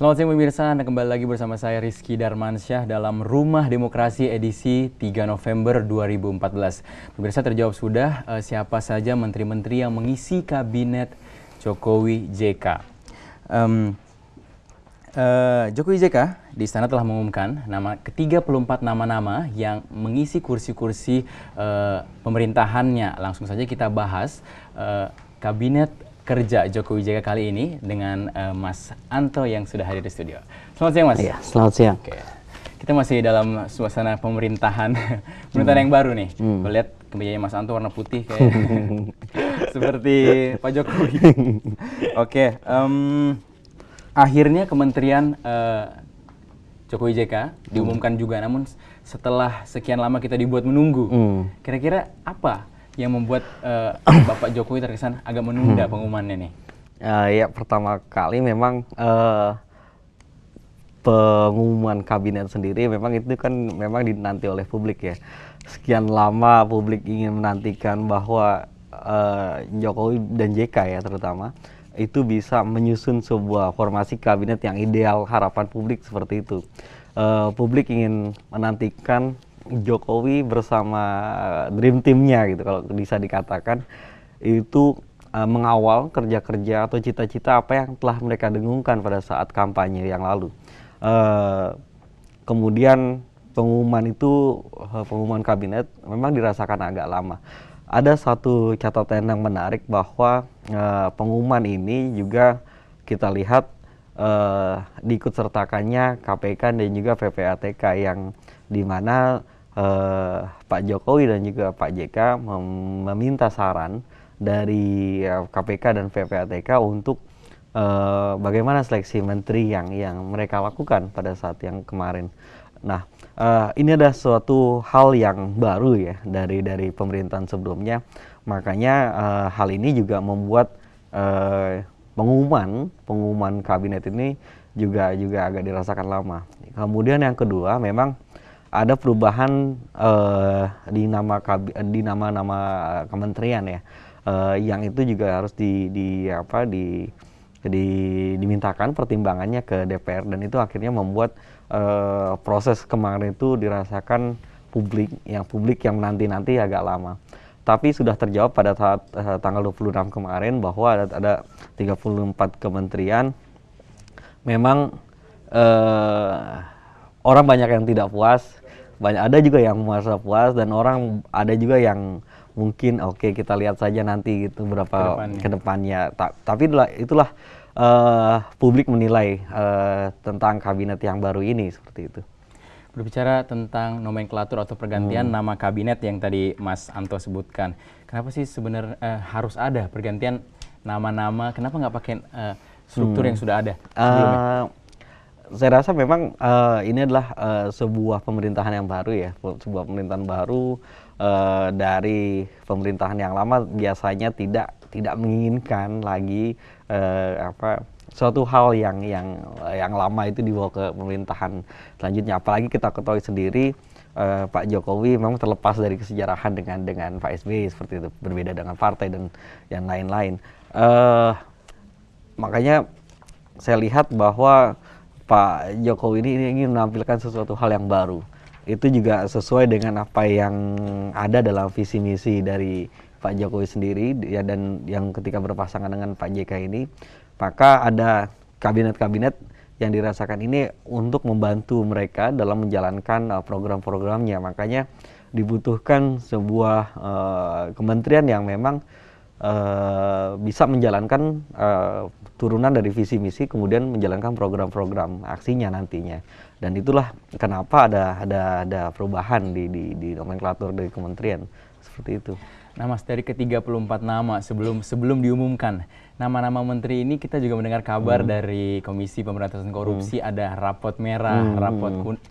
Selamat siang pemirsa, Anda kembali lagi bersama saya Rizky Darmansyah dalam Rumah Demokrasi edisi 3 November 2014. Pemirsa, terjawab sudah siapa saja menteri-menteri yang mengisi kabinet Jokowi JK. Jokowi JK di istana telah mengumumkan ke-34 nama-nama yang mengisi kursi-kursi pemerintahannya. Langsung saja kita bahas kabinet kerja Jokowi JK kali ini dengan Mas Anto yang sudah hadir di studio. Selamat siang, Mas. Iya, selamat siang. Oke. Kita masih dalam suasana pemerintahan yang baru nih. Lihat kemejanya Mas Anto warna putih kayak seperti Pak Jokowi. Oke, akhirnya Kementerian Jokowi JK diumumkan juga, namun setelah sekian lama kita dibuat menunggu. Kira-kira apa yang membuat Bapak Jokowi terkesan agak menunda pengumumannya nih? Ya, pertama kali memang pengumuman kabinet sendiri memang itu kan memang dinanti oleh publik ya. Sekian lama publik ingin menantikan bahwa Jokowi dan JK ya terutama itu bisa menyusun sebuah formasi kabinet yang ideal, harapan publik seperti itu. Publik ingin menantikan Jokowi bersama dream team-nya gitu, kalau bisa dikatakan itu mengawal kerja-kerja atau cita-cita apa yang telah mereka dengungkan pada saat kampanye yang lalu. Kemudian pengumuman kabinet memang dirasakan agak lama. Ada satu catatan yang menarik bahwa pengumuman ini juga kita lihat diikut sertakannya KPK dan juga PPATK yang dimana Pak Jokowi dan juga Pak JK meminta saran dari KPK dan PPATK untuk bagaimana seleksi menteri yang mereka lakukan pada saat yang kemarin. Nah, ini ada suatu hal yang baru ya dari pemerintahan sebelumnya. Makanya hal ini juga membuat pengumuman kabinet ini juga agak dirasakan lama. Kemudian yang kedua, memang ada perubahan di nama-nama kementerian ya, yang itu juga harus dimintakan pertimbangannya ke DPR, dan itu akhirnya membuat proses kemarin itu dirasakan publik yang nanti agak lama. Tapi sudah terjawab pada saat tanggal 26 kemarin bahwa ada 34 kementerian. Memang orang banyak yang tidak puas, ada juga yang merasa puas, dan orang ada juga yang mungkin oke, kita lihat saja nanti gitu berapa kedepannya. Tapi itulah publik menilai tentang kabinet yang baru ini seperti itu. Berbicara tentang nomenklatur atau pergantian nama kabinet yang tadi Mas Anto sebutkan, kenapa sih sebenarnya harus ada pergantian nama-nama? Kenapa nggak pakai struktur yang sudah ada sebelumnya? Saya rasa memang ini adalah sebuah pemerintahan yang baru ya, sebuah pemerintahan baru dari pemerintahan yang lama biasanya tidak menginginkan lagi suatu hal yang lama itu dibawa ke pemerintahan selanjutnya. Apalagi kita ketahui sendiri Pak Jokowi memang terlepas dari kesejarahan dengan Pak SBY seperti itu, berbeda dengan partai dan yang lain-lain. Makanya saya lihat bahwa Pak Jokowi ini ingin menampilkan sesuatu hal yang baru. Itu juga sesuai dengan apa yang ada dalam visi misi dari Pak Jokowi sendiri ya, dan yang ketika berpasangan dengan Pak JK ini, maka ada kabinet-kabinet yang dirasakan ini untuk membantu mereka dalam menjalankan program-programnya. Makanya dibutuhkan sebuah kementerian yang memang bisa menjalankan turunan dari visi misi, kemudian menjalankan program-program aksinya nantinya. Dan itulah kenapa ada perubahan di nomenklatur dari kementerian seperti itu. Nah, Mas, dari ke-34 nama sebelum diumumkan nama-nama menteri ini, kita juga mendengar kabar dari Komisi Pemberantasan Korupsi ada rapot merah,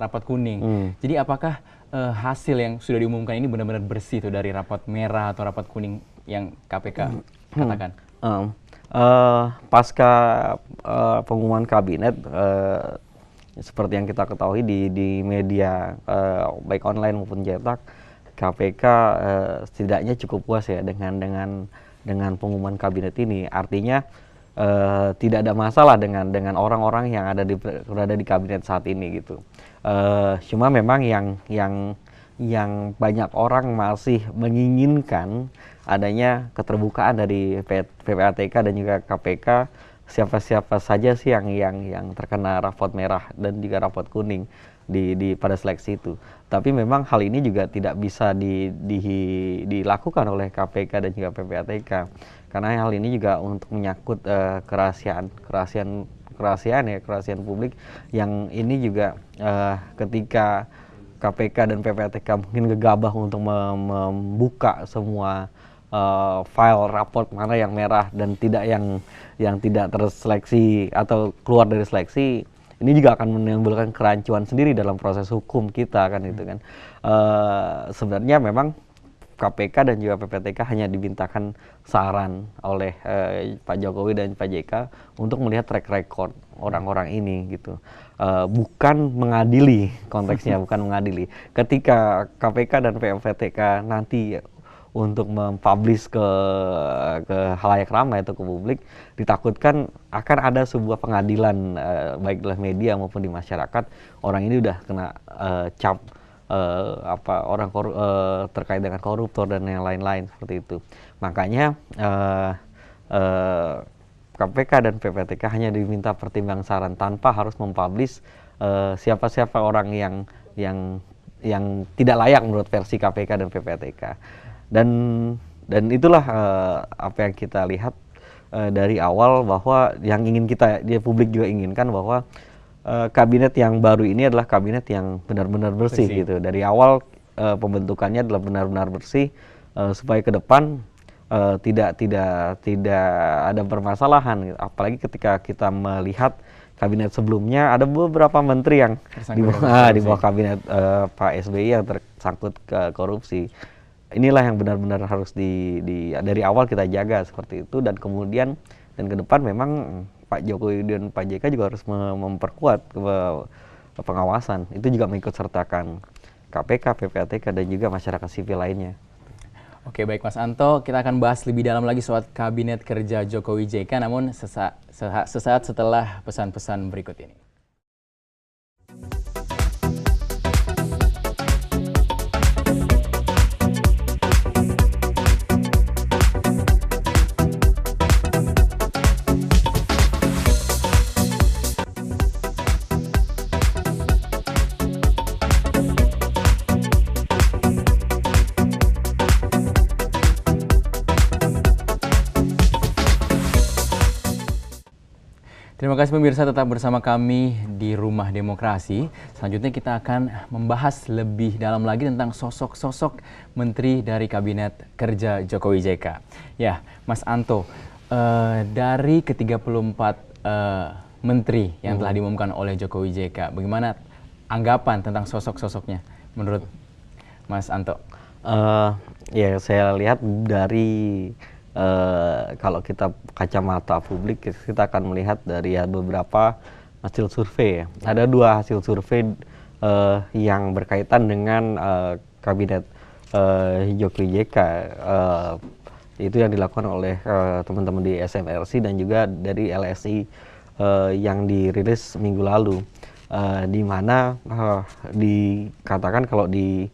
rapot kuning. Jadi apakah hasil yang sudah diumumkan ini benar-benar bersih tuh dari rapot merah atau rapot kuning yang KPK katakan? Pasca pengumuman kabinet, seperti yang kita ketahui di media baik online maupun cetak, KPK setidaknya cukup puas ya dengan pengumuman kabinet ini. Artinya tidak ada masalah dengan orang-orang yang berada di kabinet saat ini gitu. Cuma memang yang banyak orang masih menginginkan adanya keterbukaan dari PPATK dan juga KPK, siapa-siapa saja sih yang terkena rapot merah dan juga rapot kuning pada seleksi itu. Tapi memang hal ini juga tidak bisa dilakukan oleh KPK dan juga PPATK, karena hal ini juga untuk menyangkut kerahasiaan publik, yang ini juga ketika KPK dan PPATK mungkin gegabah untuk membuka semua file raport mana yang merah dan yang tidak terseleksi atau keluar dari seleksi, ini juga akan menimbulkan kerancuan sendiri dalam proses hukum kita kan itu kan. Sebenarnya memang KPK dan juga PPATK hanya dimintakan saran oleh Pak Jokowi dan Pak JK untuk melihat track record orang-orang ini gitu. Bukan mengadili konteksnya, bukan mengadili. Ketika KPK dan PPATK nanti untuk mempublish ke khalayak ramai atau ke publik, ditakutkan akan ada sebuah pengadilan baik dalam media maupun di masyarakat, orang ini udah kena cap terkait dengan koruptor dan yang lain-lain seperti itu. Makanya KPK dan PPATK hanya diminta pertimbangan saran tanpa harus mempublish siapa-siapa orang yang tidak layak menurut versi KPK dan PPATK. Dan itulah apa yang kita lihat dari awal, bahwa yang ingin publik juga inginkan, bahwa kabinet yang baru ini adalah kabinet yang benar-benar bersih gitu. Dari awal pembentukannya adalah benar-benar bersih, supaya ke depan tidak ada permasalahan gitu. Apalagi ketika kita melihat kabinet sebelumnya, ada beberapa menteri yang di bawah kabinet Pak SBY yang tersangkut ke korupsi. Inilah yang benar-benar harus dari awal kita jaga seperti itu, dan kemudian dan ke depan memang Pak Jokowi dan Pak JK juga harus memperkuat pengawasan. Itu juga mengikut sertakan KPK, PPATK dan juga masyarakat sipil lainnya. Oke, baik Mas Anto, kita akan bahas lebih dalam lagi soal Kabinet Kerja Jokowi JK, namun sesaat setelah pesan-pesan berikut ini. Terima kasih pemirsa, tetap bersama kami di Rumah Demokrasi. Selanjutnya kita akan membahas lebih dalam lagi tentang sosok-sosok menteri dari Kabinet Kerja Jokowi JK. Ya, Mas Anto, dari ke-34 menteri yang telah diumumkan oleh Jokowi JK, bagaimana anggapan tentang sosok-sosoknya menurut Mas Anto? Ya, saya lihat dari kalau kita kacamata publik, kita akan melihat dari beberapa hasil survei ya. Ada dua hasil survei yang berkaitan dengan kabinet Jokowi JK. Itu yang dilakukan oleh teman-teman di SMRC dan juga dari LSI yang dirilis minggu lalu, di mana dikatakan kalau di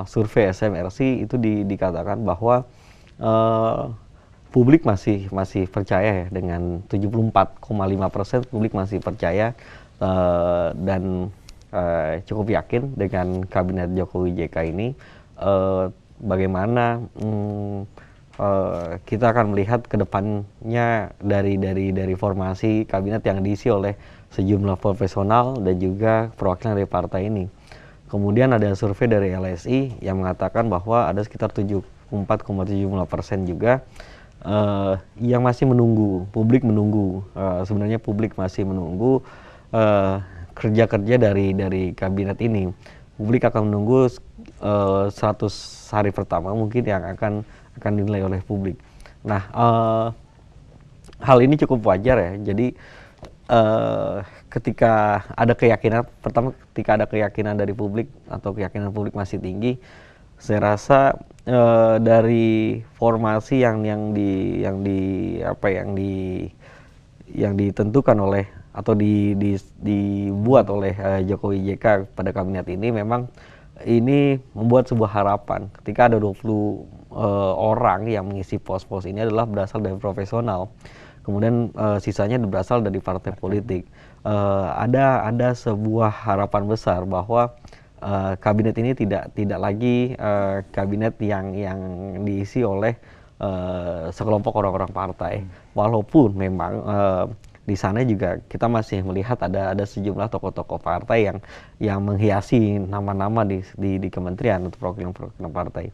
survei SMRC itu dikatakan bahwa publik masih percaya ya, dengan 74,5% publik masih percaya dan cukup yakin dengan kabinet Jokowi JK ini. Bagaimana kita akan melihat ke depannya dari formasi kabinet yang diisi oleh sejumlah profesional dan juga perwakilan dari partai ini. Kemudian ada survei dari LSI yang mengatakan bahwa ada sekitar 74,75% juga yang masih menunggu, publik menunggu. Sebenarnya publik masih menunggu kerja-kerja dari kabinet ini. Publik akan menunggu 100 hari pertama mungkin yang akan dinilai oleh publik. Nah, hal ini cukup wajar ya. Jadi ketika ada keyakinan dari publik atau keyakinan publik masih tinggi, Saya rasa dari formasi yang ditentukan oleh atau dibuat oleh Jokowi JK pada kabinet ini, memang ini membuat sebuah harapan ketika ada 20 orang yang mengisi pos-pos ini adalah berasal dari profesional. Kemudian sisanya berasal dari partai politik. Ada sebuah harapan besar bahwa kabinet ini tidak lagi kabinet yang diisi oleh sekelompok orang-orang partai. Walaupun memang di sana juga kita masih melihat ada sejumlah tokoh-tokoh partai yang menghiasi nama-nama di kementerian atau program-program partai.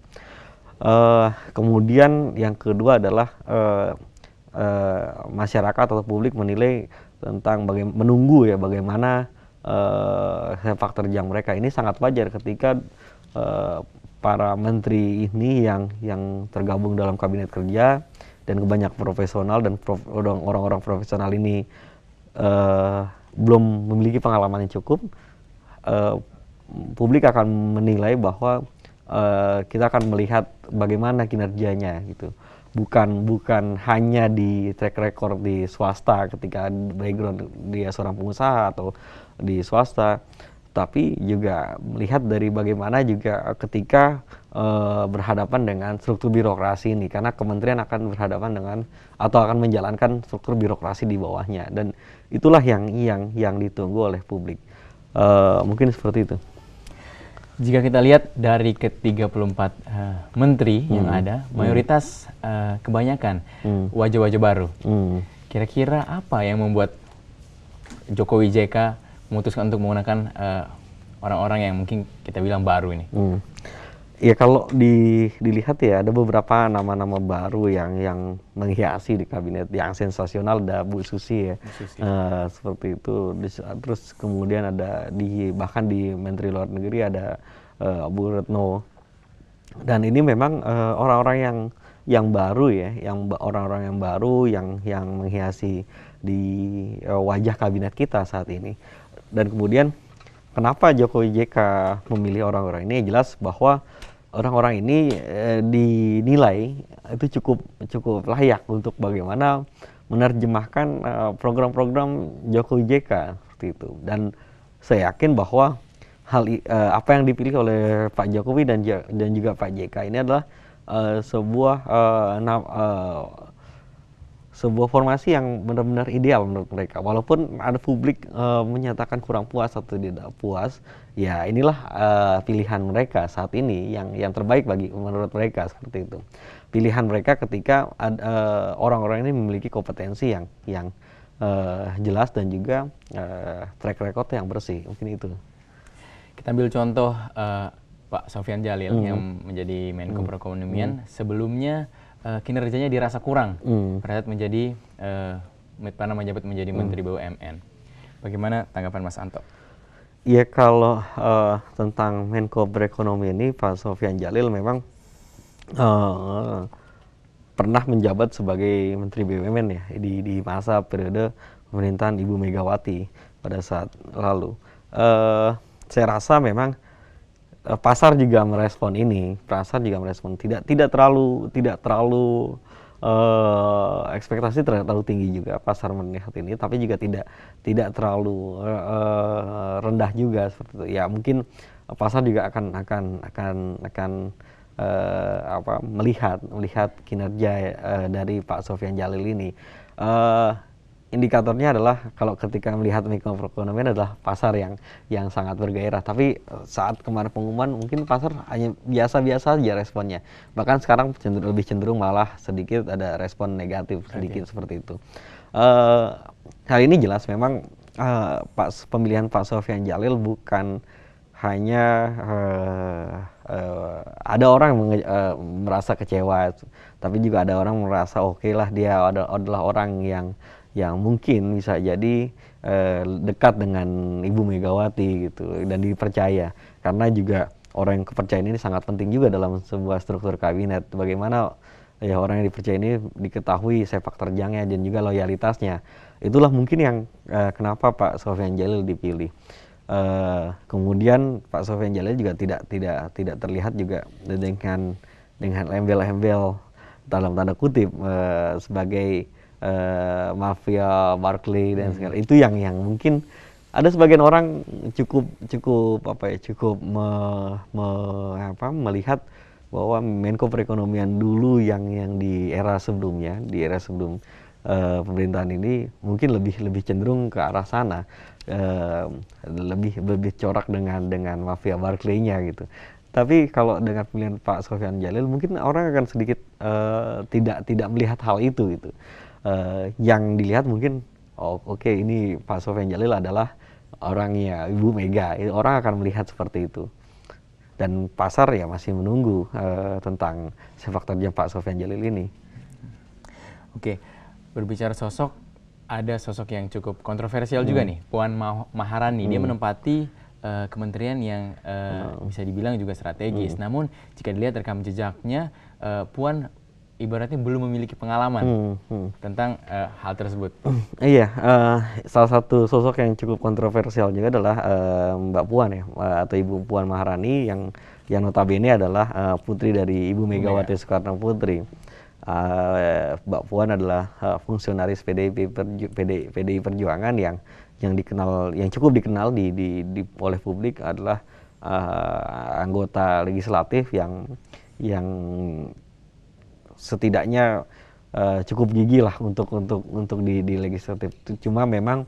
Kemudian yang kedua adalah masyarakat atau publik menilai tentang menunggu ya bagaimana sepak terjang mereka. Ini sangat wajar ketika para menteri ini yang tergabung dalam kabinet kerja dan kebanyakan profesional dan orang-orang profesional ini belum memiliki pengalaman yang cukup, publik akan menilai bahwa kita akan melihat bagaimana kinerjanya gitu. Bukan hanya di track record di swasta ketika background dia seorang pengusaha atau di swasta, tapi juga melihat dari bagaimana juga ketika berhadapan dengan struktur birokrasi ini, karena kementerian akan berhadapan dengan atau akan menjalankan struktur birokrasi di bawahnya, dan itulah yang ditunggu oleh publik. Mungkin seperti itu. Jika kita lihat dari ke-34 menteri yang ada, mayoritas kebanyakan wajah-wajah baru. Kira-kira apa yang membuat Jokowi JK memutuskan untuk menggunakan orang-orang yang mungkin kita bilang baru ini? Ya kalau dilihat ya ada beberapa nama-nama baru yang menghiasi di kabinet. Yang sensasional ada Bu Susi ya, seperti itu. Terus kemudian ada bahkan di Menteri Luar Negeri ada Bu Retno. Dan ini memang orang-orang yang baru ya, orang-orang yang baru yang menghiasi di wajah kabinet kita saat ini. Dan kemudian kenapa Jokowi JK memilih orang-orang ini? Jelas bahwa orang-orang ini dinilai itu cukup layak untuk bagaimana menerjemahkan program-program Jokowi JK seperti itu. Dan saya yakin bahwa apa yang dipilih oleh Pak Jokowi dan juga Pak JK ini adalah sebuah formasi yang benar-benar ideal menurut mereka. Walaupun ada publik menyatakan kurang puas atau tidak puas, ya inilah pilihan mereka saat ini yang terbaik menurut mereka, seperti itu. Pilihan mereka ketika orang-orang ini memiliki kompetensi yang jelas dan juga track record yang bersih. Mungkin itu. Kita ambil contoh Pak Sofyan Djalil yang menjadi Menko Perekonomian. Sebelumnya kinerjanya dirasa kurang pada saat menjadi menjabat menjadi Menteri BUMN. Bagaimana tanggapan Mas Anto? Ya kalau tentang Menko Perekonomian ini, Pak Sofyan Djalil memang pernah menjabat sebagai Menteri BUMN ya di masa periode pemerintahan Ibu Megawati pada saat lalu. Saya rasa memang pasar juga merespon ini, tidak terlalu ekspektasi terlalu tinggi juga pasar melihat ini, tapi juga tidak terlalu rendah juga seperti itu. Ya mungkin pasar juga akan melihat kinerja dari Pak Sofyan Djalil ini. Indikatornya adalah kalau ketika melihat Menko Perekonomian adalah pasar yang sangat bergairah. Tapi saat kemarin pengumuman mungkin pasar hanya biasa-biasa saja responnya. Bahkan sekarang lebih cenderung malah sedikit ada respon negatif sedikit seperti itu. Hal ini jelas memang pemilihan Pak Sofyan Djalil bukan hanya ada orang yang merasa kecewa, tapi juga ada orang merasa oke lah dia adalah orang yang mungkin bisa jadi dekat dengan Ibu Megawati gitu dan dipercaya, karena juga orang yang kepercayaan ini sangat penting juga dalam sebuah struktur kabinet. Bagaimana ya orang yang dipercaya ini diketahui sepak terjangnya dan juga loyalitasnya. Itulah mungkin yang kenapa Pak Sofyan Djalil dipilih. Kemudian Pak Sofyan Jalil juga tidak terlihat juga dengan embel-embel dalam tanda kutip sebagai mafia Barclay dan segala itu yang mungkin ada sebagian orang cukup melihat bahwa Menko Perekonomian dulu yang di era sebelumnya, di era sebelum pemerintahan ini mungkin lebih cenderung ke arah sana, lebih corak dengan mafia Barclay-nya gitu. Tapi kalau dengan pilihan Pak Sofyan Jalil mungkin orang akan sedikit tidak melihat hal itu gitu. Yang dilihat mungkin oke, ini Pak Sofyan Jalil adalah orangnya Ibu Mega. Orang akan melihat seperti itu. Dan pasar ya masih menunggu tentang sepak terjang Pak Sofyan Jalil ini. Oke, berbicara sosok, ada sosok yang cukup kontroversial juga nih, Puan Maharani. Dia menempati kementerian yang bisa dibilang juga strategis. Namun jika dilihat rekam jejaknya, Puan ibaratnya belum memiliki pengalaman tentang hal tersebut. Iya, salah satu sosok yang cukup kontroversial juga adalah Mbak Puan ya, atau Ibu Puan Maharani yang notabene adalah putri dari Ibu Megawati Soekarno Putri. Mbak Puan adalah fungsionaris PDI Perjuangan yang dikenal, yang cukup dikenal oleh publik, adalah anggota legislatif yang setidaknya cukup gigih lah untuk di legislatif. Cuma memang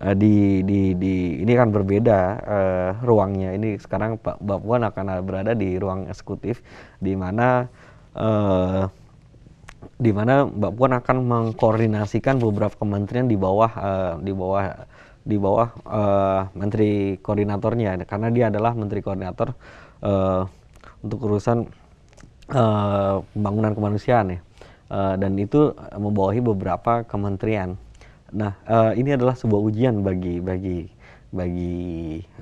ini kan berbeda ruangnya. Ini sekarang Mbak Puan akan berada di ruang eksekutif, di mana Mbak Puan akan mengkoordinasikan beberapa kementerian di bawah menteri koordinatornya, karena dia adalah menteri koordinator untuk urusan pembangunan kemanusiaan ya, dan itu membawahi beberapa kementerian. Nah, ini adalah sebuah ujian bagi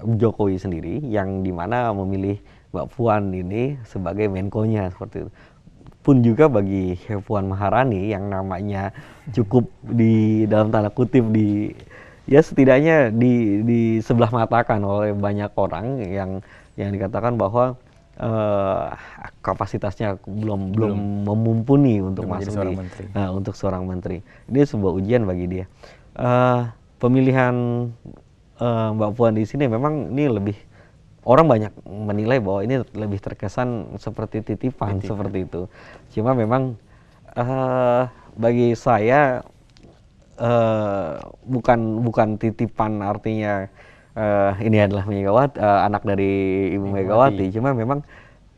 Jokowi sendiri, yang dimana memilih Mbak Puan ini sebagai Menko-nya seperti itu. Pun juga bagi Puan Maharani yang namanya cukup di dalam tanda kutip ya setidaknya di sebelah matakan oleh banyak orang yang dikatakan bahwa kapasitasnya belum memumpuni untuk masuk untuk seorang menteri. Ini sebuah ujian bagi dia. Pemilihan Mbak Puan di sini memang ini orang banyak menilai bahwa ini lebih terkesan seperti titipan. Seperti itu. Cuma memang bagi saya bukan titipan, artinya ini adalah Megawati, anak dari Ibu Megawati. Cuma memang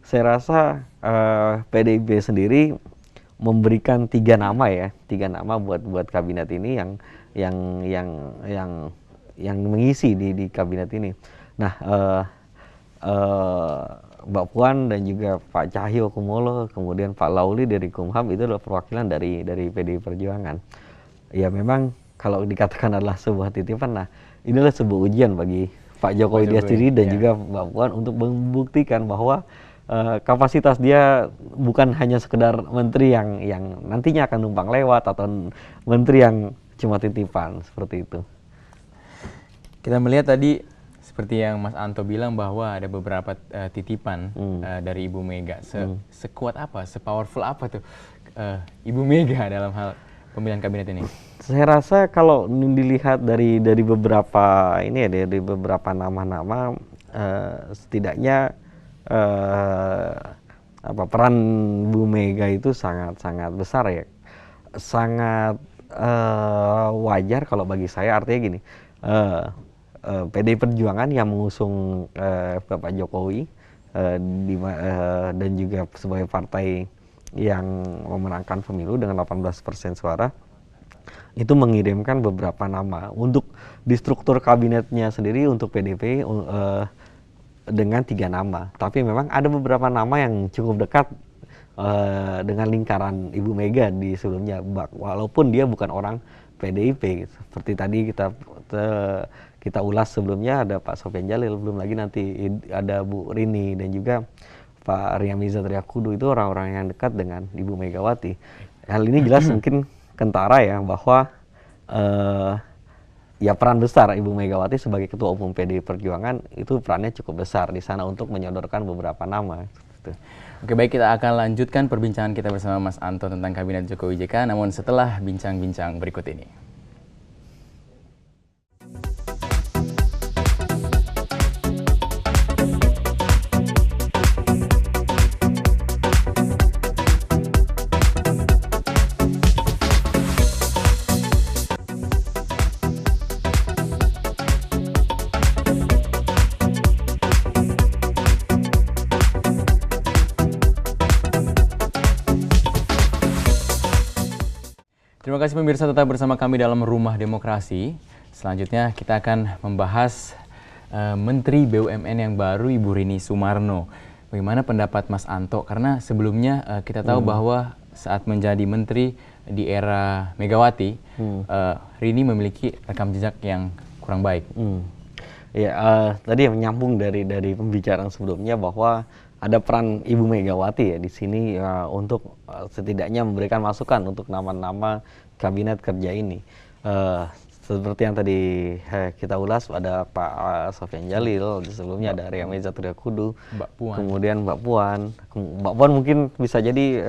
saya rasa PDIP sendiri memberikan 3 nama buat kabinet ini yang mengisi di kabinet ini. Nah, Mbak Puan dan juga Pak Cahyokumolo, kemudian Pak Lauli dari Kumham, itu adalah perwakilan dari PDI Perjuangan. Ya memang kalau dikatakan adalah sebuah titipan, nah inilah sebuah ujian bagi Pak Jokowi dia sendiri dan juga Mbak Puan untuk membuktikan bahwa kapasitas dia bukan hanya sekedar menteri yang nantinya akan numpang lewat, atau menteri yang cuma titipan seperti itu. Kita melihat tadi seperti yang Mas Anto bilang bahwa ada beberapa titipan dari Ibu Mega. Sekuat apa, sepowerful apa tuh Ibu Mega dalam hal pemilihan kabinet ini? Saya rasa kalau dilihat dari beberapa dari beberapa nama-nama, setidaknya peran Bu Mega itu sangat besar ya, sangat wajar kalau bagi saya. Artinya gini, PDI Perjuangan yang mengusung Bapak Jokowi dan juga sebagai partai yang memenangkan pemilu dengan 18% suara, itu mengirimkan beberapa nama untuk di struktur kabinetnya sendiri untuk PDIP dengan 3 nama. Tapi memang ada beberapa nama yang cukup dekat dengan lingkaran Ibu Mega di sebelumnya, walaupun dia bukan orang PDIP. Seperti tadi kita ulas sebelumnya, ada Pak Sofyan Jalil, belum lagi nanti ada Bu Rini dan juga Pak Riamiza Triakudu, itu orang-orang yang dekat dengan Ibu Megawati. Hal ini jelas mungkin kentara ya, bahwa ya peran besar Ibu Megawati sebagai Ketua Umum PDI Perjuangan itu perannya cukup besar di sana untuk menyodorkan beberapa nama. Gitu. Oke, baik, kita akan lanjutkan perbincangan kita bersama Mas Anto tentang Kabinet Jokowi JK, namun setelah bincang-bincang berikut ini. Terima kasih pemirsa, tetap bersama kami dalam Rumah Demokrasi. Selanjutnya kita akan membahas Menteri BUMN yang baru, Ibu Rini Sumarno. Bagaimana pendapat Mas Anto? Karena sebelumnya kita tahu bahwa saat menjadi menteri di era Megawati, Rini memiliki rekam jejak yang kurang baik. Ya, tadi yang menyambung dari pembicaraan sebelumnya bahwa ada peran Ibu Megawati ya di sini untuk setidaknya memberikan masukan untuk nama-nama kabinet kerja ini. Seperti yang tadi kita ulas, ada Pak Sofyan Djalil, sebelumnya ada Ria Meza Triakudu, kemudian Mbak Puan. Mbak Puan mungkin bisa jadi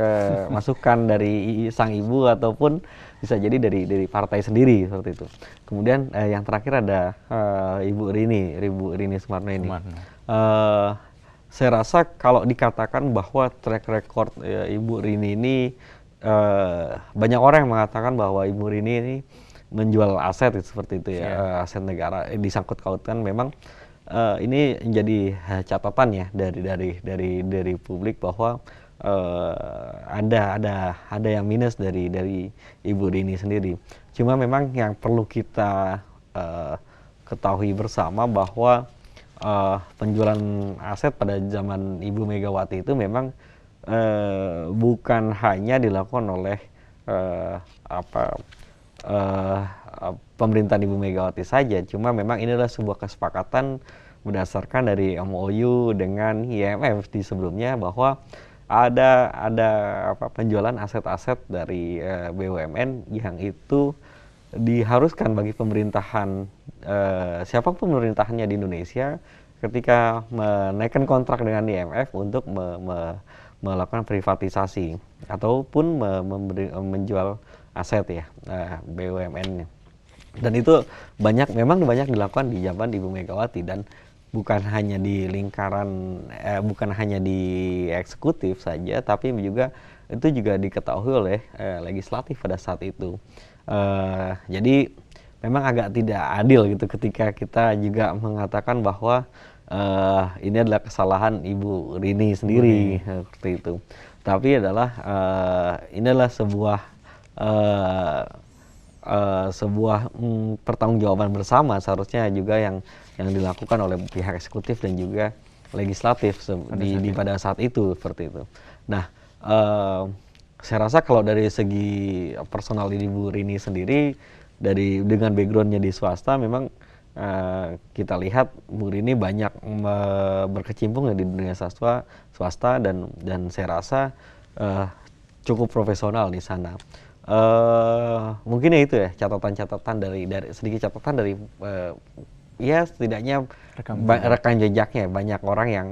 masukan dari sang ibu ataupun bisa jadi dari partai sendiri seperti itu. Kemudian yang terakhir ada Ibu Rini Sumarno ini. Saya rasa kalau dikatakan bahwa track record Ibu Rini ini, banyak orang yang mengatakan bahwa Ibu Rini ini menjual aset seperti itu ya, aset negara disangkut kautkan. Memang ini menjadi catatan ya dari publik bahwa ada yang minus dari Ibu Rini sendiri. Cuma memang yang perlu kita ketahui bersama bahwa penjualan aset pada zaman Ibu Megawati itu memang bukan hanya dilakukan oleh pemerintahan Ibu Megawati saja, cuma memang ini adalah sebuah kesepakatan berdasarkan dari MOU dengan IMF di sebelumnya bahwa ada penjualan aset-aset dari BUMN yang itu diharuskan bagi pemerintahan siapapun pemerintahannya di Indonesia ketika menaikkan kontrak dengan IMF untuk melakukan privatisasi ataupun menjual aset ya BUMN-nya. Dan itu memang banyak dilakukan di zaman Ibu Megawati, dan bukan hanya di lingkaran bukan hanya di eksekutif saja, tapi itu juga diketahui oleh legislatif pada saat itu. Jadi memang agak tidak adil gitu ketika kita juga mengatakan bahwa ini adalah kesalahan Ibu Rini sendiri seperti itu. Tapi ini adalah sebuah pertanggungjawaban bersama seharusnya juga yang dilakukan oleh pihak eksekutif dan juga legislatif pada saat itu seperti itu. Nah, saya rasa kalau dari segi personal Ibu Rini sendiri, dengan backgroundnya di swasta, memang kita lihat Bu Rini banyak berkecimpung di dunia swasta dan saya rasa cukup profesional di sana. Mungkin ya itu ya catatan-catatan dari sedikit catatan dari ya setidaknya rekan jejaknya. Banyak orang yang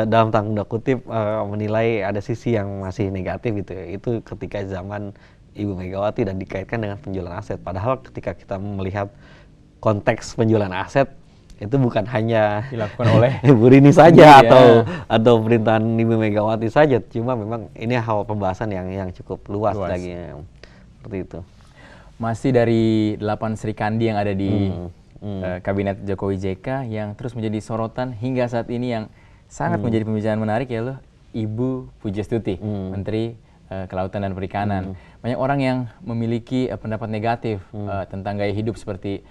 dalam tanda kutip menilai ada sisi yang masih negatif gitu ya. Itu ketika zaman Ibu Megawati dan dikaitkan dengan penjualan aset. Padahal ketika kita melihat konteks penjualan aset itu bukan hanya dilakukan oleh Ibu Rini saja atau pemerintahan Ibu Megawati saja, cuma memang ini hal pembahasan yang cukup luas lagi seperti itu. Masih dari 8 Sri Kandi yang ada di Kabinet Jokowi JK yang terus menjadi sorotan hingga saat ini, yang sangat menjadi pembicaraan menarik ya loh, Ibu Pujiastuti, Menteri Kelautan dan Perikanan. Banyak orang yang memiliki pendapat negatif tentang gaya hidup seperti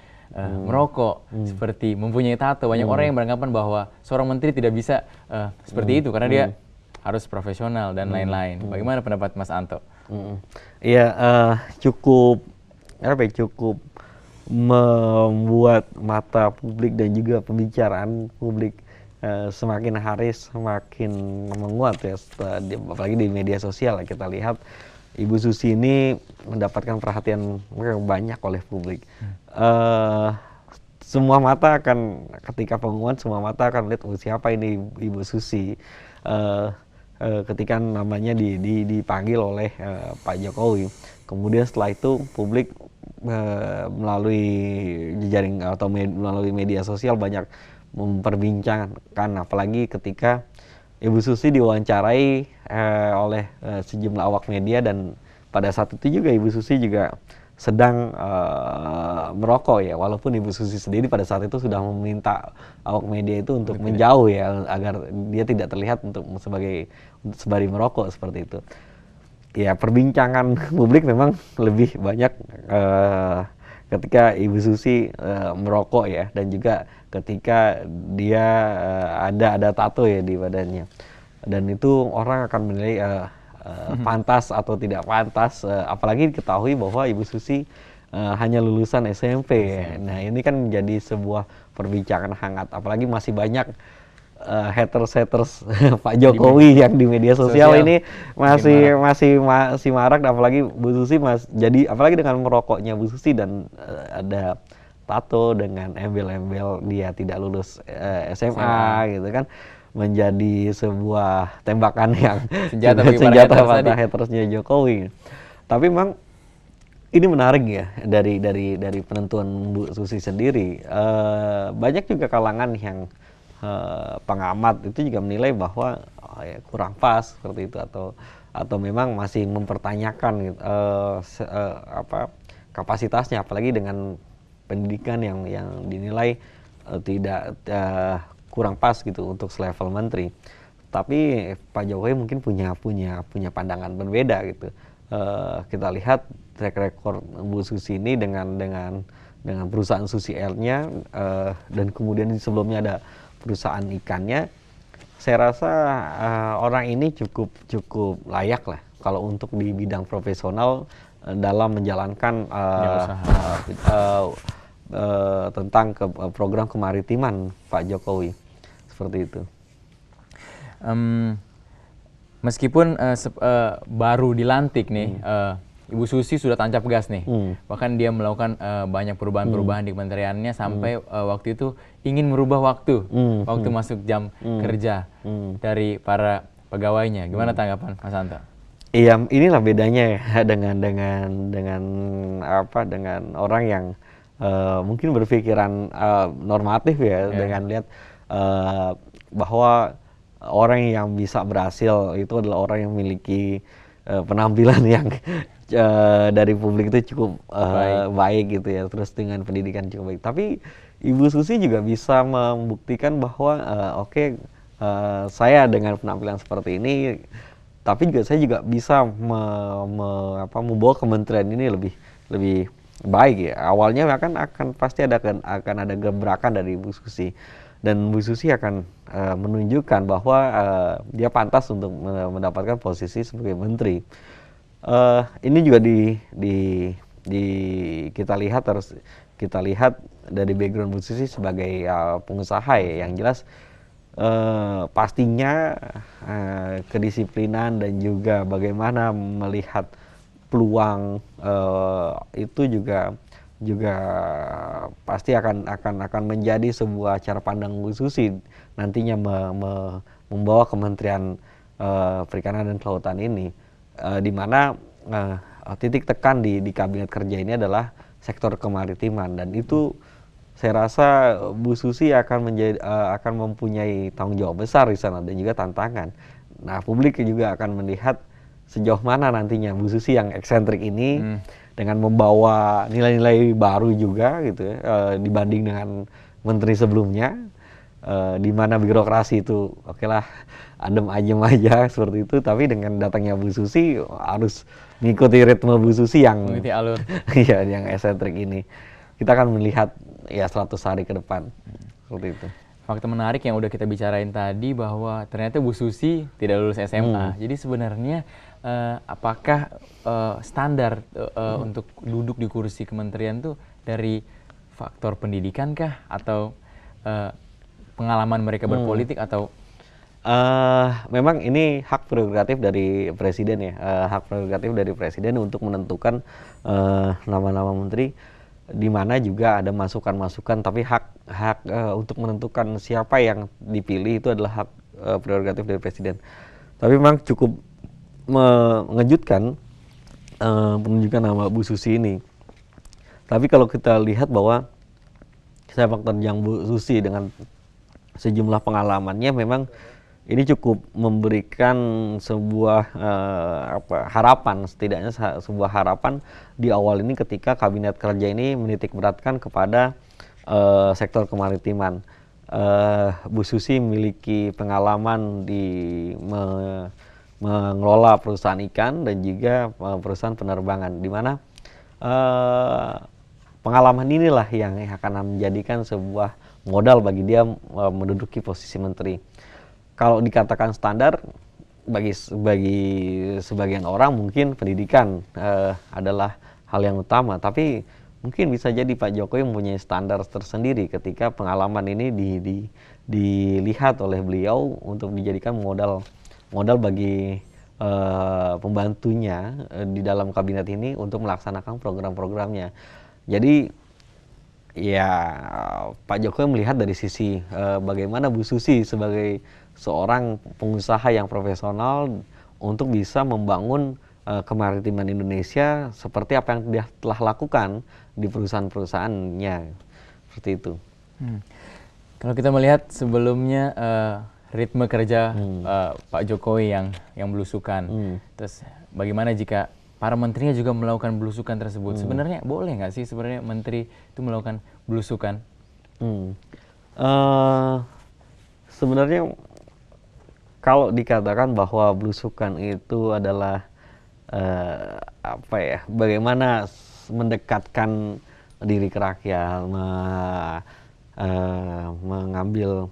merokok, seperti mempunyai tato. Banyak orang yang beranggapan bahwa seorang menteri tidak bisa seperti itu karena dia harus profesional dan lain-lain. Bagaimana pendapat Mas Anto? Iya, cukup membuat mata publik dan juga pembicaraan publik semakin hari semakin menguat ya, apalagi di media sosial kita lihat Ibu Susi ini mendapatkan perhatian banyak oleh publik. Semua mata akan ketika pengumuman, semua mata akan melihat siapa ini Ibu Susi. Ketika namanya dipanggil oleh Pak Jokowi, kemudian setelah itu publik melalui jejaring atau melalui media sosial banyak memperbincangkan, apalagi ketika Ibu Susi diwawancarai oleh sejumlah awak media, dan pada saat itu juga Ibu Susi juga sedang merokok ya, walaupun Ibu Susi sendiri pada saat itu sudah meminta awak media itu untuk menjauh ya, agar dia tidak terlihat untuk sembari merokok seperti itu. Ya, perbincangan publik memang lebih banyak ketika Ibu Susi merokok ya, dan juga ketika dia ada tato ya di badannya, dan itu orang akan menilai pantas atau tidak pantas, apalagi diketahui bahwa Ibu Susi hanya lulusan SMP ya. Nah, ini kan menjadi sebuah perbincangan hangat, apalagi masih banyak haters Pak Jokowi yang di media sosial ini masih marak, apalagi Bu Susi jadi apalagi dengan merokoknya Bu Susi dan ada tato dengan embel-embel dia tidak lulus SMA gitu kan, menjadi sebuah tembakan yang senjata pada hatersnya Jokowi. Tapi memang ini menarik ya, dari penentuan Bu Susi sendiri, banyak juga kalangan yang pengamat itu juga menilai bahwa ya, kurang pas seperti itu, atau memang masih mempertanyakan gitu, kapasitasnya, apalagi dengan pendidikan yang dinilai tidak kurang pas gitu untuk selevel menteri. Tapi Pak Jokowi mungkin punya pandangan berbeda gitu. Kita lihat track record Bu Susi ini dengan perusahaan Susi Air-nya, dan kemudian sebelumnya ada perusahaan ikannya. Saya rasa orang ini cukup layak lah kalau untuk di bidang profesional dalam menjalankan tentang program kemaritiman Pak Jokowi seperti itu. Meskipun baru dilantik nih, Ibu Susi sudah tancap gas nih. Bahkan dia melakukan banyak perubahan-perubahan di kementeriannya, sampai waktu itu ingin merubah waktu masuk jam kerja dari para pegawainya. Gimana tanggapan Mas Anto? Iya, inilah bedanya ya dengan orang yang mungkin berpikiran normatif ya, dengan lihat bahwa orang yang bisa berhasil itu adalah orang yang memiliki penampilan yang dari publik itu cukup baik gitu ya, terus dengan pendidikan cukup baik. Tapi Ibu Susi juga bisa membuktikan bahwa saya dengan penampilan seperti ini, tapi juga saya juga bisa membawa kementerian ini lebih baik ya. Awalnya akan pasti akan ada gebrakan dari Ibu Susi, dan Bu Susi akan menunjukkan bahwa dia pantas untuk mendapatkan posisi sebagai menteri. Ini juga kita lihat dari background Bu Susi sebagai pengusaha ya, yang jelas pastinya kedisiplinan dan juga bagaimana melihat peluang itu juga pasti akan menjadi sebuah cara pandang Bu Susi nantinya membawa Kementerian Perikanan dan Kelautan ini, di mana titik tekan di kabinet kerja ini adalah sektor kemaritiman, dan itu saya rasa Bu Susi akan mempunyai tanggung jawab besar di sana dan juga tantangan. Nah, publik juga akan melihat sejauh mana nantinya Bu Susi yang eksentrik ini dengan membawa nilai-nilai baru juga gitu ya, dibanding dengan menteri sebelumnya, di mana birokrasi itu lah adem ayem aja seperti itu, tapi dengan datangnya Bu Susi harus mengikuti ritme Bu Susi yang mengikuti alur ya, yang eksentrik ini. Kita akan melihat ya 100 hari ke depan seperti itu. Fakta menarik yang udah kita bicarain tadi bahwa ternyata Bu Susi tidak lulus SMA. Jadi sebenarnya apakah standar untuk duduk di kursi kementerian tuh dari faktor pendidikan kah, atau pengalaman mereka berpolitik, atau Memang ini hak prerogatif dari presiden ya, hak prerogatif dari presiden untuk menentukan nama-nama menteri, di mana juga ada masukan-masukan, tapi hak untuk menentukan siapa yang dipilih itu adalah hak prerogatif dari presiden. Tapi memang cukup mengejutkan penunjukan nama Bu Susi ini. Tapi kalau kita lihat bahwa sepak terjang Bu Susi dengan sejumlah pengalamannya memang ini cukup memberikan sebuah harapan, setidaknya sebuah harapan di awal ini ketika kabinet kerja ini menitik beratkan kepada sektor kemaritiman. Bu Susi memiliki pengalaman di mengelola perusahaan ikan dan juga perusahaan penerbangan, di mana pengalaman inilah yang akan menjadikan sebuah modal bagi dia menduduki posisi menteri. Kalau dikatakan standar, bagi sebagian orang mungkin pendidikan adalah hal yang utama, tapi mungkin bisa jadi Pak Jokowi mempunyai standar tersendiri ketika pengalaman ini dilihat oleh beliau untuk dijadikan modal bagi pembantunya di dalam kabinet ini untuk melaksanakan program-programnya. Jadi ya Pak Jokowi melihat dari sisi bagaimana Bu Susi sebagai seorang pengusaha yang profesional untuk bisa membangun kemaritiman Indonesia seperti apa yang dia telah lakukan di perusahaan-perusahaannya, seperti itu. Kalau kita melihat sebelumnya ritme kerja Pak Jokowi yang belusukan, terus bagaimana jika para menterinya juga melakukan belusukan tersebut? Sebenarnya boleh nggak sih sebenarnya menteri itu melakukan belusukan? Sebenarnya kalau dikatakan bahwa belusukan itu adalah bagaimana mendekatkan diri ke rakyat, mengambil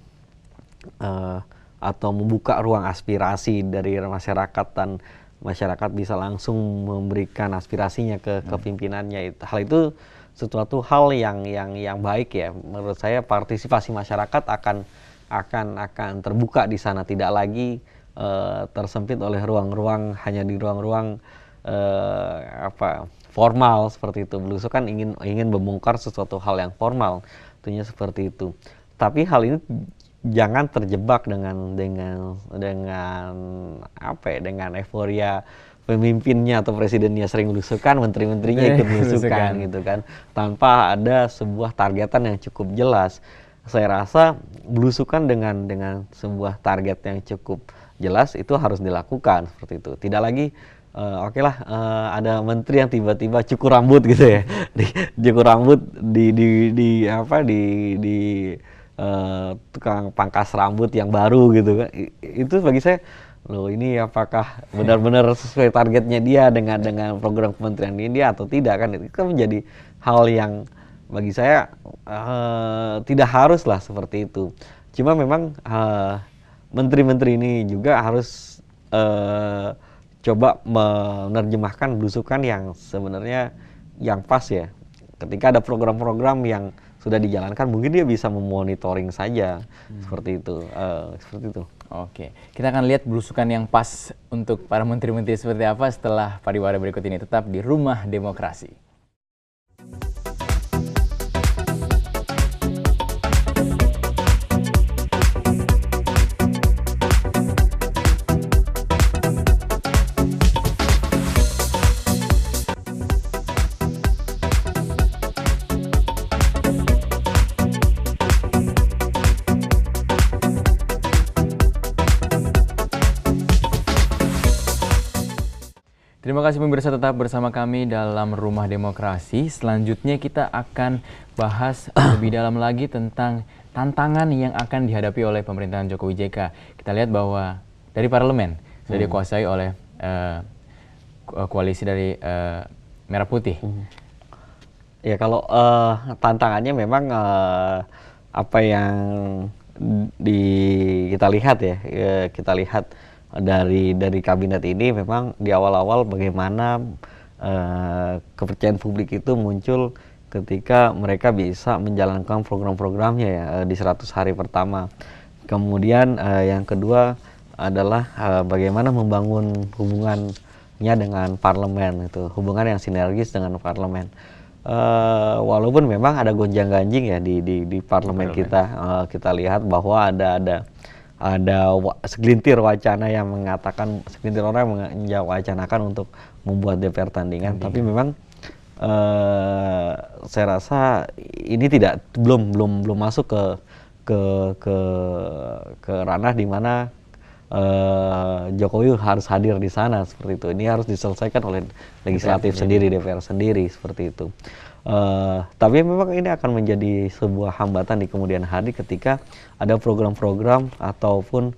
atau membuka ruang aspirasi dari masyarakat dan masyarakat bisa langsung memberikan aspirasinya ke pimpinannya. Hal itu suatu hal yang baik ya. Menurut saya partisipasi masyarakat akan terbuka di sana, tidak lagi tersempit oleh ruang-ruang, hanya di ruang-ruang formal seperti itu. Belusukan ingin membongkar sesuatu hal yang formal, tentunya seperti itu. Tapi hal ini jangan terjebak dengan euforia pemimpinnya atau presidennya sering belusukan, menteri-menterinya ikut belusukan gitu kan, tanpa ada sebuah targetan yang cukup jelas. Saya rasa belusukan dengan sebuah target yang cukup jelas itu harus dilakukan seperti itu. Tidak lagi ada menteri yang tiba-tiba cukur rambut gitu ya, cukur rambut di tukang pangkas rambut yang baru gitu kan. Itu bagi saya, loh ini apakah benar-benar sesuai targetnya dia dengan program kementerian ini dia atau tidak kan? Itu kan menjadi hal yang bagi saya tidak harus lah seperti itu. Cuma memang menteri-menteri ini juga harus coba menerjemahkan belusukan yang sebenarnya yang pas ya. Ketika ada program-program yang sudah dijalankan, mungkin dia bisa memonitoring saja seperti itu. Oke, kita akan lihat belusukan yang pas untuk para menteri-menteri seperti apa setelah pariwara berikut ini. Tetap di Rumah Demokrasi. Terima kasih pemirsa, tetap bersama kami dalam Rumah Demokrasi. Selanjutnya kita akan bahas lebih dalam lagi tentang tantangan yang akan dihadapi oleh pemerintahan Jokowi JK. Kita lihat bahwa dari parlemen sudah dikuasai oleh koalisi dari Merah Putih. Ya kalau tantangannya memang apa yang kita lihat ya, kita lihat dari kabinet ini memang di awal-awal bagaimana kepercayaan publik itu muncul ketika mereka bisa menjalankan program-programnya ya di 100 hari pertama. Kemudian yang kedua adalah bagaimana membangun hubungannya dengan parlemen, itu hubungan yang sinergis dengan parlemen. Walaupun memang ada gonjang-ganjing ya di parlemen kita, kita lihat bahwa ada segelintir wacana yang mengatakan, segelintir orang yang mewacanakan untuk membuat DPR tandingan, tapi memang saya rasa ini belum masuk ke ranah di mana Jokowi harus hadir di sana seperti itu. Ini harus diselesaikan oleh legislatif sendiri, DPR sendiri seperti itu. Tapi memang ini akan menjadi sebuah hambatan di kemudian hari ketika ada program-program ataupun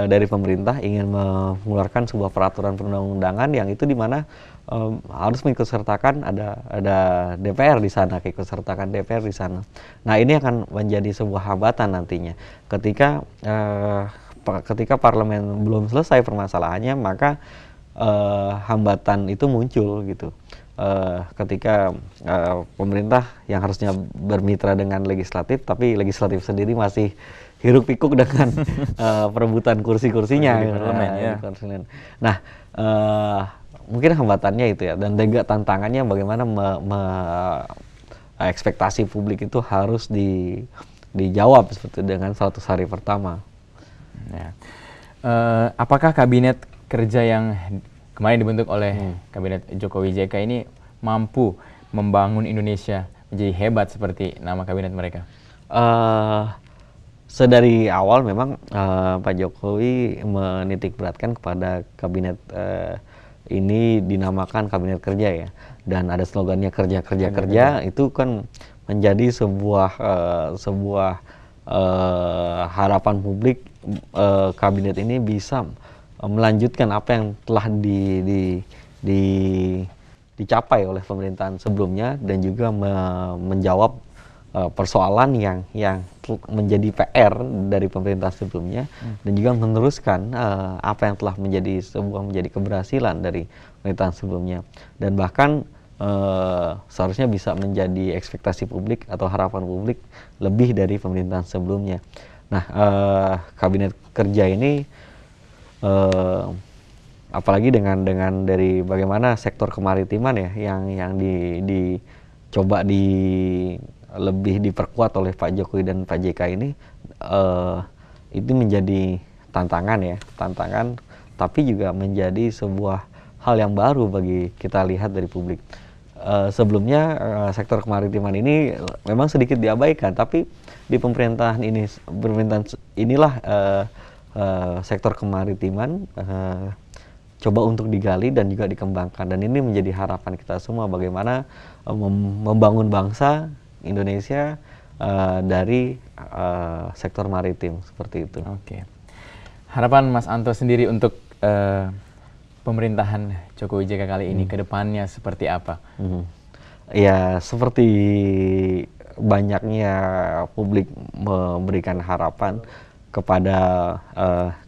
dari pemerintah ingin mengeluarkan sebuah peraturan perundang-undangan yang itu di mana harus mengikutsertakan ada DPR di sana, keikutsertakan DPR di sana. Nah, ini akan menjadi sebuah hambatan nantinya ketika parlemen belum selesai permasalahannya, maka hambatan itu muncul gitu. Ketika pemerintah yang harusnya bermitra dengan legislatif, tapi legislatif sendiri masih hiruk pikuk dengan perebutan kursi-kursinya di parlemen, ya. Nah, mungkin hambatannya itu ya, dan juga tantangannya bagaimana ekspektasi publik itu harus dijawab seperti dengan 100 hari pertama. Ya. Apakah kabinet kerja yang kemarin dibentuk oleh kabinet Jokowi JK ini mampu membangun Indonesia menjadi hebat seperti nama kabinet mereka? Sedari awal memang Pak Jokowi menitik beratkan kepada kabinet ini dinamakan kabinet kerja ya, dan ada slogannya kerja. Itu kan menjadi sebuah harapan publik, kabinet ini bisa melanjutkan apa yang telah dicapai oleh pemerintahan sebelumnya, dan juga menjawab persoalan yang menjadi PR dari pemerintah sebelumnya, dan juga meneruskan apa yang telah menjadi keberhasilan dari pemerintahan sebelumnya, dan bahkan seharusnya bisa menjadi ekspektasi publik atau harapan publik lebih dari pemerintahan sebelumnya. Nah, kabinet kerja ini apalagi dengan dari bagaimana sektor kemaritiman ya yang dicoba lebih diperkuat oleh Pak Jokowi dan Pak JK ini, itu menjadi tantangan, tapi juga menjadi sebuah hal yang baru bagi kita lihat dari publik. Sebelumnya sektor kemaritiman ini memang sedikit diabaikan, tapi di pemerintahan inilah sektor kemaritiman coba untuk digali dan juga dikembangkan, dan ini menjadi harapan kita semua bagaimana membangun bangsa Indonesia dari sektor maritim seperti itu. Oke. Harapan Mas Anto sendiri untuk pemerintahan Jokowi JK kali ini ke depannya seperti apa? Ya, seperti banyaknya publik memberikan harapan kepada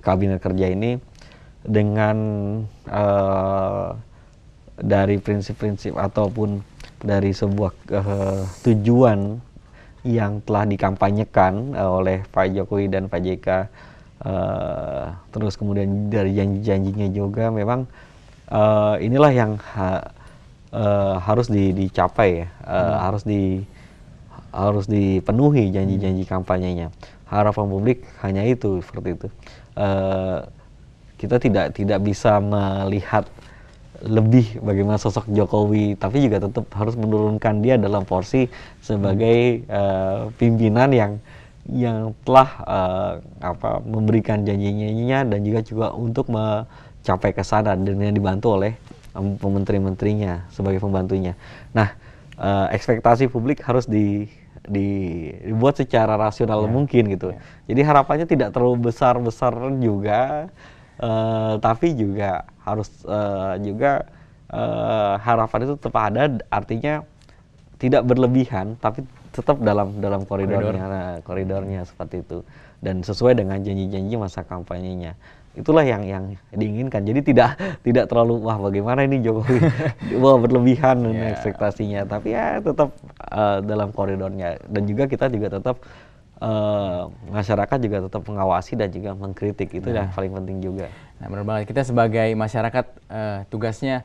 kabinet kerja ini dengan dari prinsip-prinsip ataupun dari sebuah tujuan yang telah dikampanyekan oleh Pak Jokowi dan Pak JK, terus kemudian dari janji-janjinya juga memang inilah yang harus dicapai ya, harus dipenuhi janji-janji kampanyenya. Harapan publik hanya itu, seperti itu. Kita tidak bisa melihat lebih bagaimana sosok Jokowi, tapi juga tetap harus menurunkan dia dalam porsi sebagai pimpinan yang telah memberikan janji-janjinya, dan juga untuk mencapai kesana, dan yang dibantu oleh menteri-menterinya sebagai pembantunya. Nah, ekspektasi publik harus dibuat secara rasional mungkin gitu. Jadi harapannya tidak terlalu besar-besar juga, tapi juga harus harapan itu tetap ada, artinya tidak berlebihan, tapi tetap dalam koridornya seperti itu, dan sesuai dengan janji-janji masa kampanyenya. Itulah yang diinginkan. Jadi tidak terlalu bagaimana ini Jokowi berlebihan ekspektasinya, tapi ya tetap dalam koridornya, dan juga kita juga tetap masyarakat juga tetap mengawasi dan juga mengkritik. Itu yang paling penting juga. Nah, benar banget. Kita sebagai masyarakat tugasnya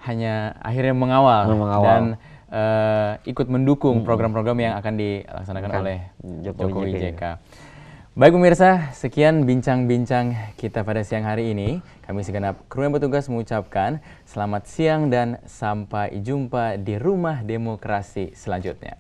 hanya akhirnya mengawal. Dan ikut mendukung program-program yang akan dilaksanakan oleh Jokowi JK. Baik pemirsa, sekian bincang-bincang kita pada siang hari ini. Kami segenap kru yang bertugas mengucapkan selamat siang dan sampai jumpa di Rumah Demokrasi selanjutnya.